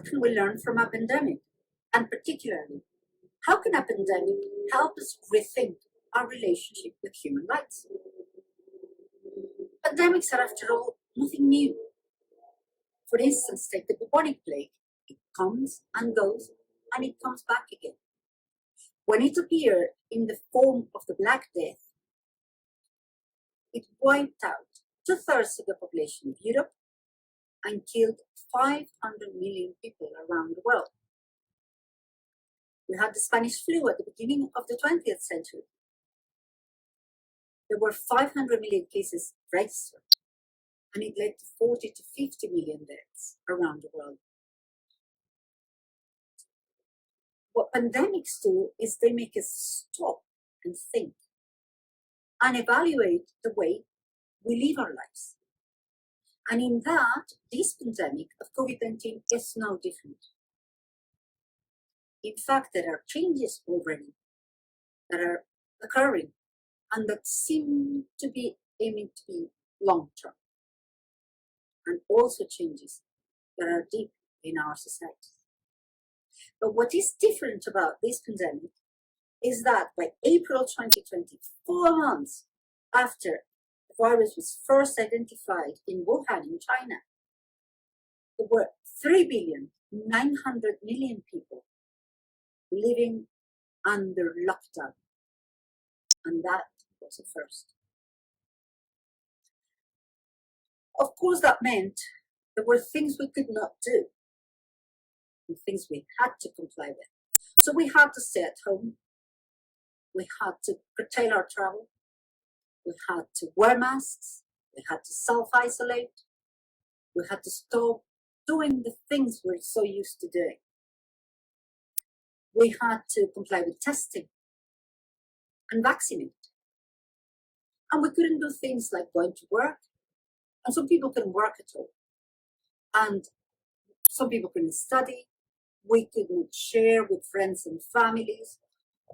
can we learn from a pandemic? And particularly, how can a pandemic help us rethink our relationship with human rights? Pandemics are, after all, nothing new. For instance, take the bubonic plague. It comes and goes, and it comes back again. When it appeared in the form of the Black Death, it wiped out 2/3 of the population of Europe and killed 500 million people around the world. We had the Spanish flu at the beginning of the 20th century. There were 500 million cases registered, and it led to 40 to 50 million deaths around the world. What pandemics do is they make us stop and think and evaluate the way we live our lives. And in that, this pandemic of COVID-19 is no different. In fact, there are changes already that are occurring and that seem to be aiming to be long-term, and also changes that are deep in our society. But what is different about this pandemic is that by April 2020, 4 months after the virus was first identified in Wuhan in China, there were 3,900,000,000 people living under lockdown, and that was a first. Of course, that meant there were things we could not do and things we had to comply with. So we had to stay at home, we had to curtail our travel, we had to wear masks, we had to self-isolate, we had to stop doing the things we're so used to doing. We had to comply with testing and vaccinate. And we couldn't do things like going to work, and some people couldn't work at all. And some people couldn't study, we couldn't share with friends and families,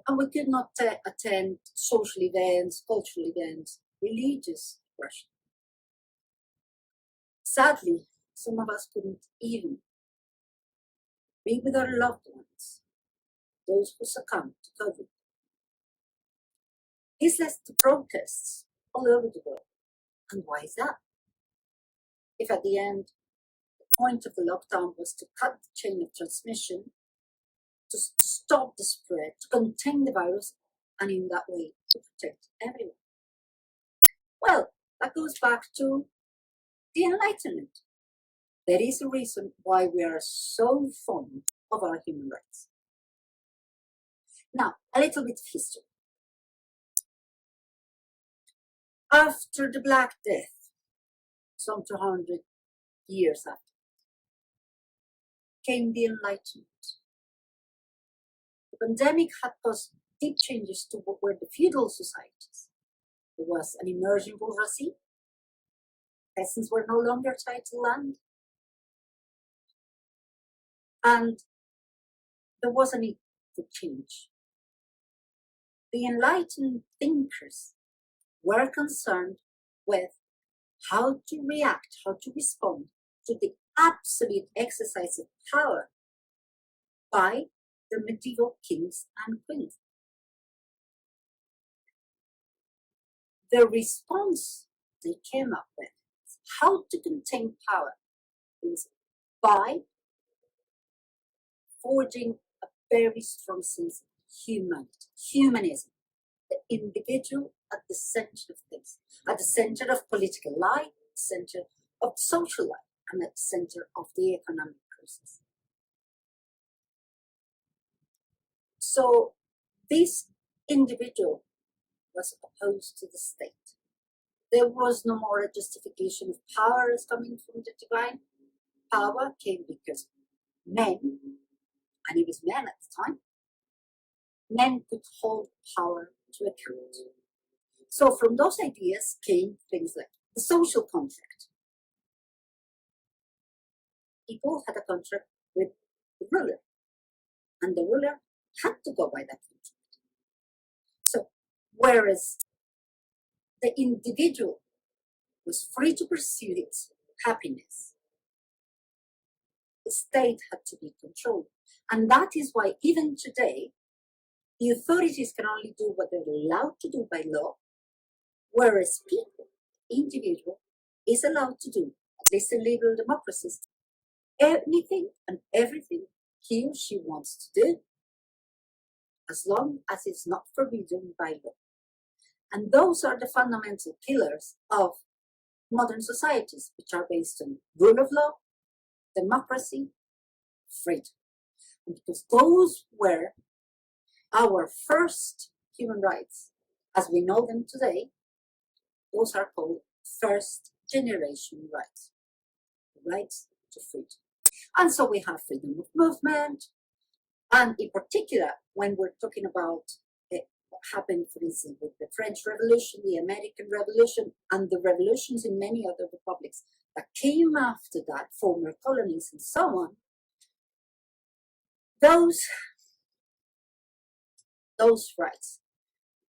and we could not attend social events, cultural events, religious worship. Sadly, some of us couldn't even be with our loved ones, those who succumbed to COVID. This led to protests all over the world. And why is that? If at the end, the point of the lockdown was to cut the chain of transmission, to stop the spread, to contain the virus, and in that way to protect everyone. Well, that goes back to the Enlightenment. There is a reason why we are so fond of our human rights. Now, a little bit of history. After the Black Death, some 200 years after, came the Enlightenment. The pandemic had caused deep changes to what were the feudal societies. There was an emerging bourgeoisie. Peasants were no longer tied to land. And there was a need for change. The enlightened thinkers were concerned with how to react, how to respond to the absolute exercise of power by the medieval kings and queens. The response they came up with, how to contain power, is by forging a very strong sense of humanism, the individual at the center of things, at the center of political life, center of social life, and at the center of the economic process. So this individual was opposed to the state. There was no more a justification of power as coming from the divine. Power came because men, and it was men at the time, men could hold power to account. So from those ideas came things like the social contract. People had a contract with the ruler, and the ruler had to go by that contract. So whereas the individual was free to pursue its happiness, the state had to be controlled. And that is why even today, the authorities can only do what they're allowed to do by law, whereas people, individual, is allowed to do, at least in liberal democracies, anything and everything he or she wants to do, as long as it's not forbidden by law. And those are the fundamental pillars of modern societies, which are based on rule of law, democracy, freedom. And because those were our first human rights, as we know them today, those are called first generation rights, rights to freedom. And so we have freedom of movement, and in particular, when we're talking about what happened, for instance, with the French Revolution, the American Revolution, and the revolutions in many other republics that came after that, former colonies and so on, those rights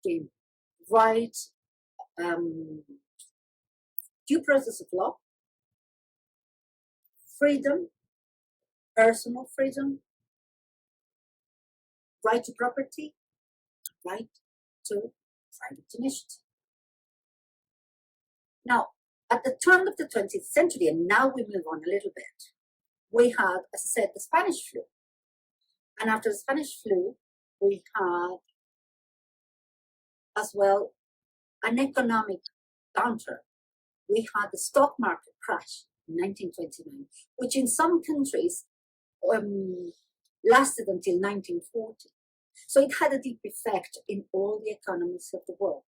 became right, due process of law, freedom, personal freedom, right to property, right to private initiative. Now, at the turn of the 20th century, and now we move on a little bit, we had, as I said, the Spanish flu. And after the Spanish flu, we had as well an economic downturn. We had the stock market crash in 1929, which in some countries lasted until 1940. So it had a deep effect in all the economies of the world.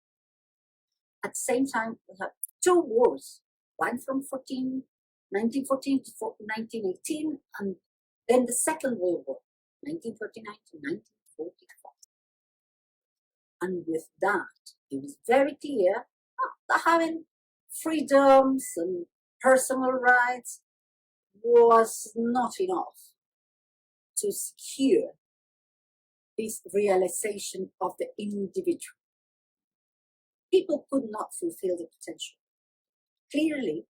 At the same time, we had two wars, one from 1914 to 1918, and then the Second World War, 1939 to 1945. And with that, it was very clear that having freedoms and personal rights was not enough to secure this realization of the individual. People could not fulfill the potential. Clearly,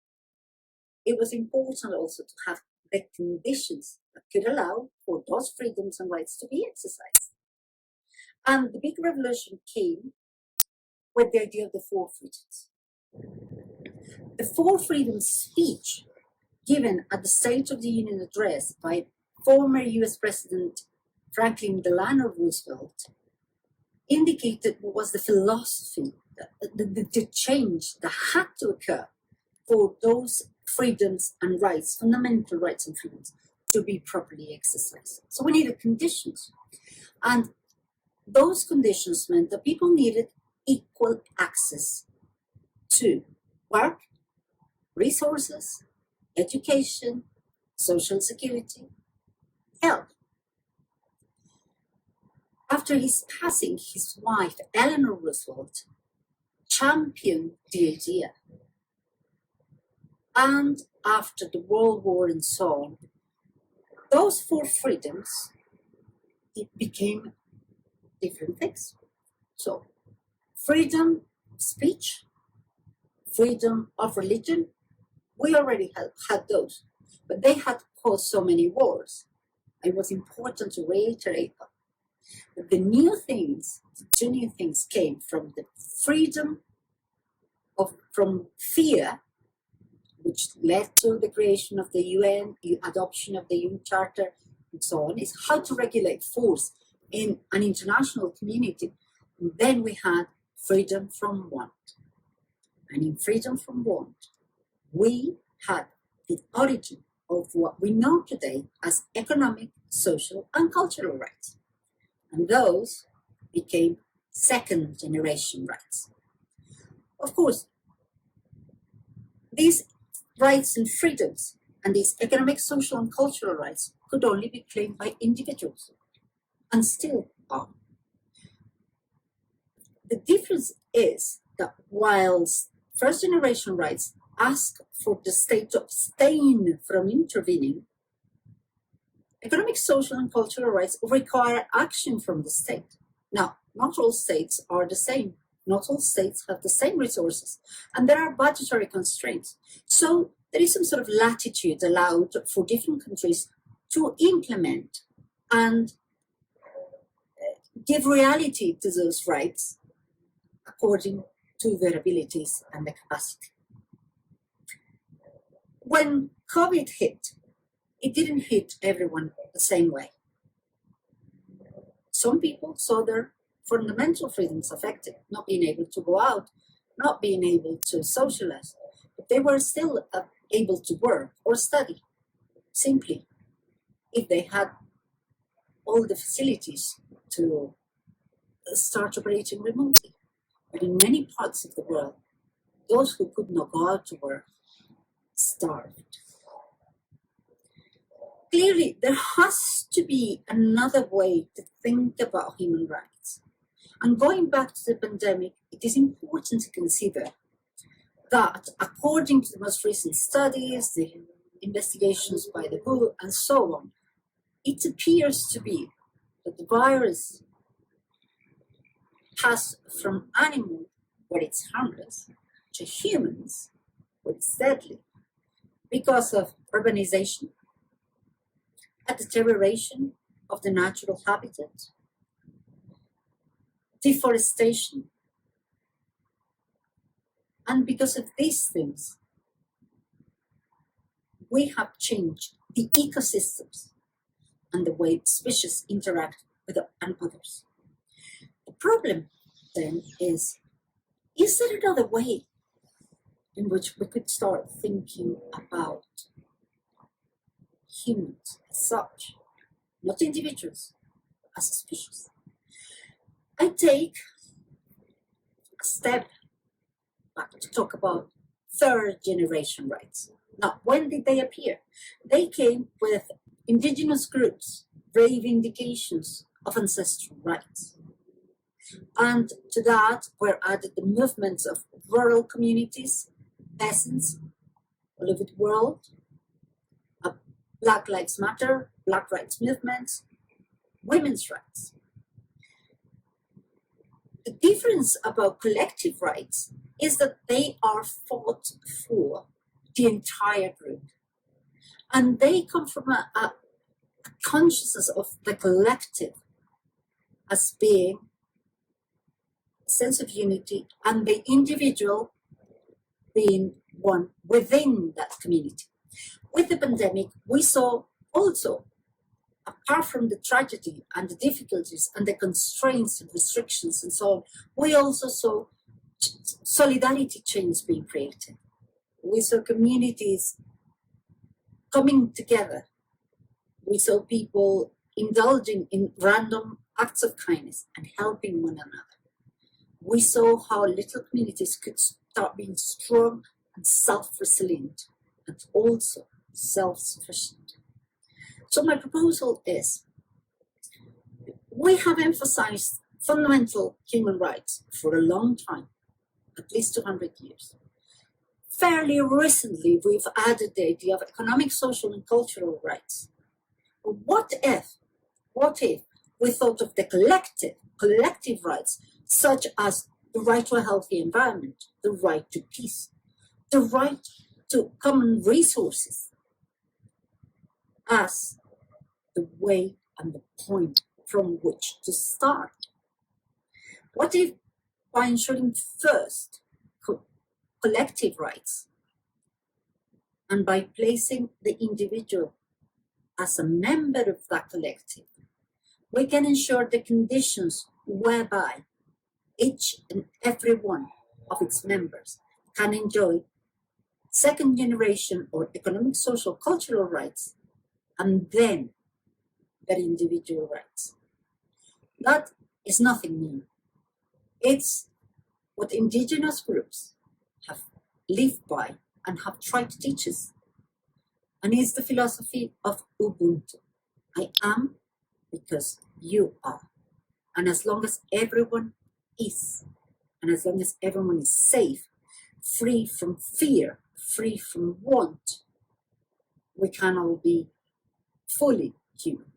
it was important also to have the conditions that could allow for those freedoms and rights to be exercised. And the big revolution came with the idea of the four freedoms. The four freedoms speech given at the State of the Union address by former US President Franklin Delano Roosevelt indicated what was the philosophy, the change that had to occur for those freedoms and rights, fundamental rights and freedoms, to be properly exercised. So we needed conditions. And those conditions meant that people needed equal access to work, resources, education, social security, health. After his passing, his wife, Eleanor Roosevelt, championed the idea. And after the World War and so on, those four freedoms, it became different things. So, freedom of speech, freedom of religion, we already had those, but they had caused so many wars. It was important to reiterate them. But the two new things came from the freedom from fear, which led to the creation of the UN, the adoption of the UN Charter, and so on, is how to regulate force in an international community. And then we had freedom from want. And in freedom from want, we had the origin of what we know today as economic, social, and cultural rights. And those became second generation rights. Of course, these rights and freedoms and these economic, social, and cultural rights could only be claimed by individuals, and still are. The difference is that whilst first generation rights ask for the state to abstain from intervening, economic, social, and cultural rights require action from the state. Now, not all states are the same. Not all states have the same resources, and there are budgetary constraints. So there is some sort of latitude allowed for different countries to implement and give reality to those rights according to their abilities and their capacity. When COVID hit, it didn't hit everyone the same way. Some people saw their fundamental freedoms affected, not being able to go out, not being able to socialize, but they were still able to work or study, simply if they had all the facilities to start operating remotely. But in many parts of the world, those who could not go out to work starved. Clearly, there has to be another way to think about human rights. And going back to the pandemic, it is important to consider that according to the most recent studies, the investigations by the WHO, and so on, it appears to be that the virus has from animals where it's harmless to humans where it's deadly because of urbanization, a deterioration of the natural habitat, deforestation, and because of these things, we have changed the ecosystems and the way species interact with others. The problem then is there another way in which we could start thinking about humans as such, not individuals, as a species? I take a step back to talk about third generation rights. Now, when did they appear? They came with indigenous groups, reivindications of ancestral rights. And to that were added the movements of rural communities, peasants all over the world, Black Lives Matter, Black rights movements, women's rights. The difference about collective rights is that they are fought for the entire group. And they come from a consciousness of the collective as being a sense of unity and the individual being one within that community. With the pandemic, we saw also, apart from the tragedy and the difficulties and the constraints and restrictions and so on, we also saw solidarity chains being created. We saw communities coming together. We saw people indulging in random acts of kindness and helping one another. We saw how little communities could start being strong and self-resilient and also self-sufficient. So my proposal is, we have emphasized fundamental human rights for a long time, at least 200 years. Fairly recently, we've added the idea of economic, social, and cultural rights. But what if we thought of the collective rights, such as the right to a healthy environment, the right to peace, the right to common resources, as the way and the point from which to start? What if, by ensuring first collective rights and by placing the individual as a member of that collective, we can ensure the conditions whereby each and every one of its members can enjoy second generation or economic, social, cultural rights, and then their individual rights. That is nothing new. It's what indigenous groups have lived by and have tried to teach us. And it's the philosophy of Ubuntu. I am because you are. And as long as everyone is, and as long as everyone is safe, free from fear, free from want, we can all be fully human.